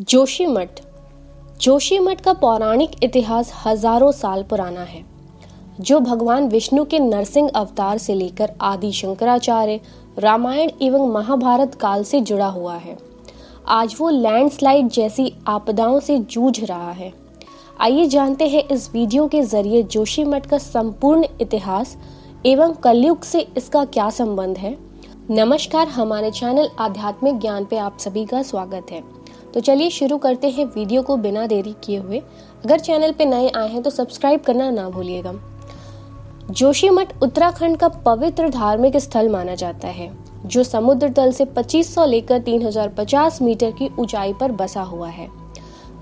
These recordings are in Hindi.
जोशीमठ जोशीमठ का पौराणिक इतिहास हजारों साल पुराना है, जो भगवान विष्णु के नरसिंह अवतार से लेकर आदि शंकराचार्य, रामायण एवं महाभारत काल से जुड़ा हुआ है। आज वो लैंडस्लाइड जैसी आपदाओं से जूझ रहा है। आइए जानते हैं इस वीडियो के जरिए जोशीमठ का संपूर्ण इतिहास एवं कलयुग से इसका क्या संबंध है। नमस्कार, हमारे चैनल आध्यात्मिक ज्ञान पे आप सभी का स्वागत है। तो चलिए शुरू करते हैं वीडियो को बिना देरी किए हुए। अगर चैनल पे नए आए हैं तो सब्सक्राइब करना ना भूलिएगा। जोशीमठ उत्तराखंड का पवित्र धार्मिक स्थल माना जाता है, जो समुद्र तल से 2500 लेकर 3050 मीटर की ऊंचाई पर बसा हुआ है।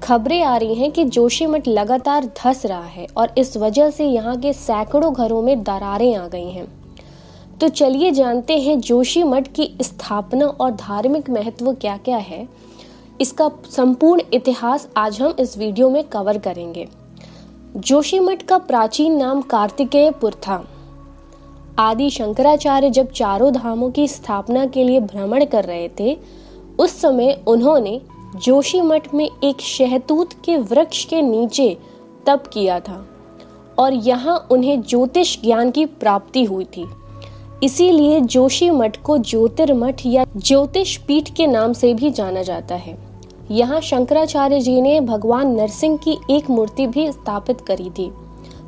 खबरें आ रही हैं कि जोशीमठ लगातार धंस रहा है और इस वजह से यहाँ के सैकड़ों घरों में दरारें आ गई हैं। तो चलिए जानते हैं जोशीमठ की स्थापना और धार्मिक महत्व क्या क्या है। इसका संपूर्ण इतिहास आज हम इस वीडियो में कवर करेंगे। जोशीमठ का प्राचीन नाम कार्तिकेयपुर था। आदि शंकराचार्य जब चारों धामों की स्थापना के लिए भ्रमण कर रहे थे, उस समय उन्होंने जोशीमठ में एक शहतूत के वृक्ष के नीचे तप किया था और यहाँ उन्हें ज्योतिष ज्ञान की प्राप्ति हुई थी। इसीलिए जोशीमठ को ज्योतिर्मठ या ज्योतिष पीठ के नाम से भी जाना जाता है। यहाँ शंकराचार्य जी ने भगवान नरसिंह की एक मूर्ति भी स्थापित करी थी,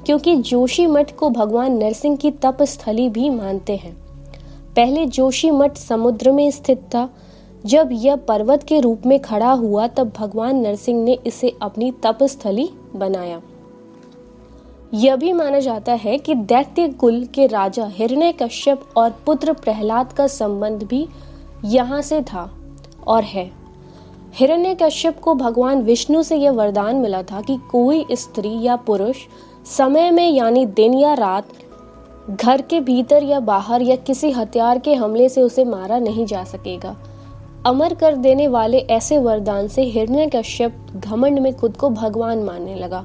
क्योंकि जोशीमठ को भगवान नरसिंह की तपस्थली भी मानते हैं। पहले जोशीमठ समुद्र में स्थित था। जब यह पर्वत के रूप में खड़ा हुआ, तब भगवान नरसिंह ने इसे अपनी तपस्थली बनाया। यह भी माना जाता है कि दैत्य कुल के राजा हिरण्यकश्यप और पुत्र प्रहलाद का संबंध भी यहाँ से था और है। हिरण्यकश्यप को भगवान विष्णु से यह वरदान मिला था कि कोई स्त्री या पुरुष समय में यानी दिन या रात घर के भीतर या बाहर या किसी हथियार के हमले से उसे मारा नहीं जा सकेगा। अमर कर देने वाले ऐसे वरदान से हिरण्यकश्यप घमंड में खुद को भगवान मानने लगा।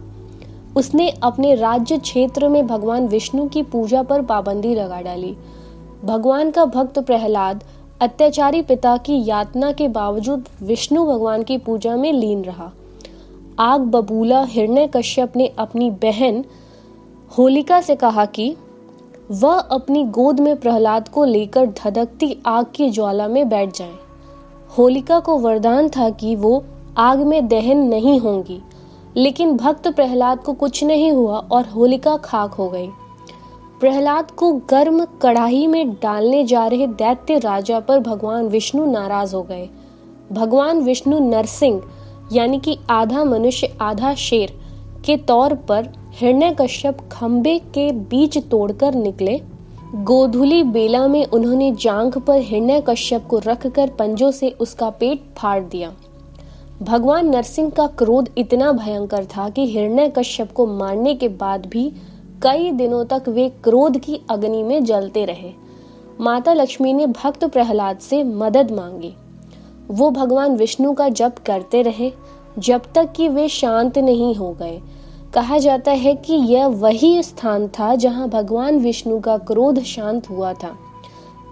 उसने अपने राज्य क्षेत्र में भगवान विष्णु की पूजा पर पाबंदी लगा डाली। भगवान का भक्त प्रहलाद अत्याचारी पिता की यातना के बावजूद विष्णु भगवान की पूजा में लीन रहा। आग बबूला हिरण्यकश्यप ने अपनी बहन होलिका से कहा कि वह अपनी गोद में प्रहलाद को लेकर धधकती आग की ज्वाला में बैठ जाएं। होलिका को वरदान था कि वो आग में दहन नहीं होंगी, लेकिन भक्त प्रहलाद को कुछ नहीं हुआ और होलिका खाक हो गई। प्रहलाद को गर्म कढ़ाई में डालने जा रहे दैत्य राजा पर भगवान विष्णु नाराज हो गए। भगवान विष्णु नरसिंह यानी कि आधा मनुष्य आधा शेर के तौर पर हिरण्यकश्यप खंबे के बीच तोड़कर निकले। गोधुली बेला में उन्होंने जांघ पर हिरण्यकश्यप को रखकर पंजों से उसका पेट फाड़ दिया। भगवान नरसिंह का क्रोध इतना भयंकर था कि हिरण्यकश्यप को मारने के बाद भी कई दिनों तक वे क्रोध की अग्नि में जलते रहे। माता लक्ष्मी ने भक्त प्रहलाद से मदद मांगी। वो भगवान विष्णु का जप करते रहे जब तक कि वे शांत नहीं हो गए। कहा जाता है कि यह वही स्थान था जहां भगवान विष्णु का क्रोध शांत हुआ था।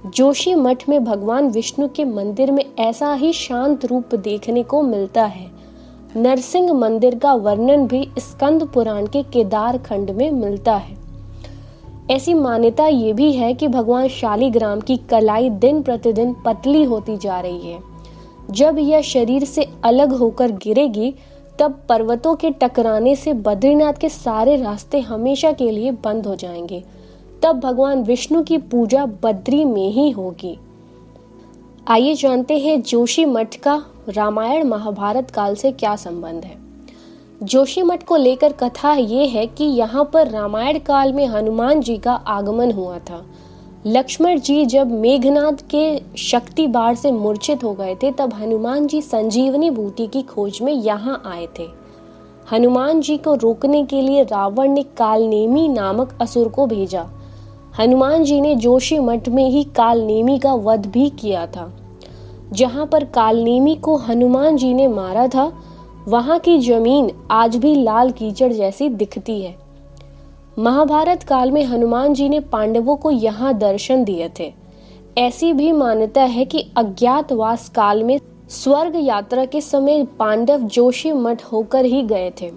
जोशीमठ में भगवान विष्णु के मंदिर में ऐसा ही शांत रूप देखने को मिलता है। नरसिंह मंदिर का वर्णन भी स्कंद पुराण के केदार खंड में मिलता है। ऐसी मान्यता ये भी है कि भगवान शालिग्राम की कलाई दिन प्रतिदिन पतली होती जा रही है। जब यह शरीर से अलग होकर गिरेगी, तब पर्वतों के टकराने से बद्रीनाथ के सारे रास्ते हमेशा के लिए बंद हो जाएंगे। तब भगवान विष्णु की पूजा बद्री में ही होगी। आइए जानते हैं जोशीमठ का रामायण महाभारत काल से क्या संबंध है। जोशीमठ को लेकर कथा ये है कि यहाँ पर रामायण काल में हनुमान जी का आगमन हुआ था। लक्ष्मण जी जब मेघनाद के शक्ति बाढ़ से मूर्छित हो गए थे, तब हनुमान जी संजीवनी बूटी की खोज में यहाँ आए थे। हनुमान जी को रोकने के लिए रावण ने कालनेमी नामक असुर को भेजा। हनुमान जी ने जोशीमठ में ही कालनेमी का वध भी किया था। जहां पर कालनेमी को हनुमान जी ने मारा था, वहां की जमीन आज भी लाल कीचड़ जैसी दिखती है। महाभारत काल में हनुमान जी ने पांडवों को यहाँ दर्शन दिए थे। ऐसी भी मान्यता है कि अज्ञातवास काल में स्वर्ग यात्रा के समय पांडव जोशी मठ होकर ही गए थे।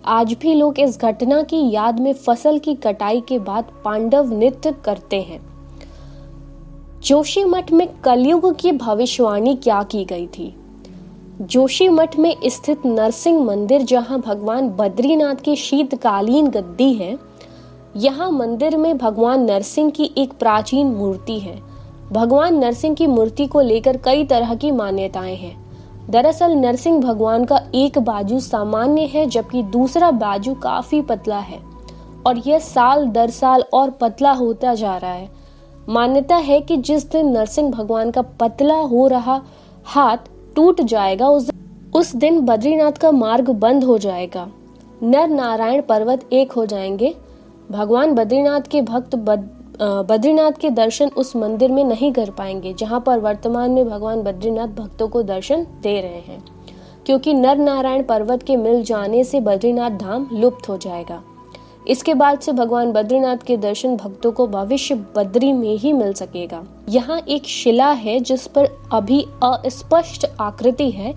आज भी लोग इस घटना की याद में फसल की कटाई के बाद पांडव नृत्य करते हैं। जोशी मठ में कलयुग की भविष्यवाणी क्या की गई थी? जोशी मठ में स्थित नरसिंह मंदिर, जहां भगवान बद्रीनाथ की शीतकालीन गद्दी है, यहाँ मंदिर में भगवान नरसिंह की एक प्राचीन मूर्ति है। भगवान नरसिंह की मूर्ति को लेकर कई तरह की मान्यताएं हैं। दरअसल नरसिंह भगवान का एक बाजू सामान्य है, जबकि दूसरा बाजू काफी पतला है और यह साल दर साल और पतला होता जा रहा है। मान्यता है कि जिस दिन नरसिंह भगवान का पतला हो रहा हाथ टूट जाएगा, उस दिन बद्रीनाथ का मार्ग बंद हो जाएगा, नर नारायण पर्वत एक हो जाएंगे। भगवान बद्रीनाथ के भक्त बद्रीनाथ के दर्शन उस मंदिर में नहीं कर पाएंगे जहां पर वर्तमान में भगवान बद्रीनाथ भक्तों को दर्शन दे रहे हैं, क्योंकि नर नारायण पर्वत के मिल जाने से बद्रीनाथ धाम लुप्त हो जाएगा। इसके बाद से भगवान बद्रीनाथ के दर्शन भक्तों को भविष्य बद्री में ही मिल सकेगा। यहाँ एक शिला है जिस पर अभी अस्पष्ट आकृति है।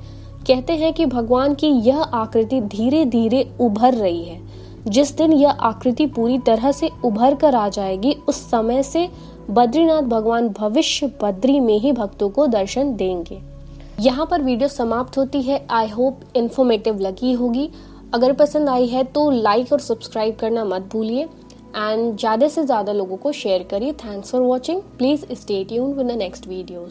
कहते हैं कि भगवान की यह आकृति धीरे धीरे उभर रही है। जिस दिन यह आकृति पूरी तरह से उभर कर आ जाएगी, उस समय से बद्रीनाथ भगवान भविष्य बद्री में ही भक्तों को दर्शन देंगे। यहाँ पर वीडियो समाप्त होती है। आई होप इन्फॉर्मेटिव लगी होगी। अगर पसंद आई है तो लाइक और सब्सक्राइब करना मत भूलिए एंड ज़्यादा से ज़्यादा लोगों को शेयर करिए। Thanks for watching. Please stay tuned with the next videos.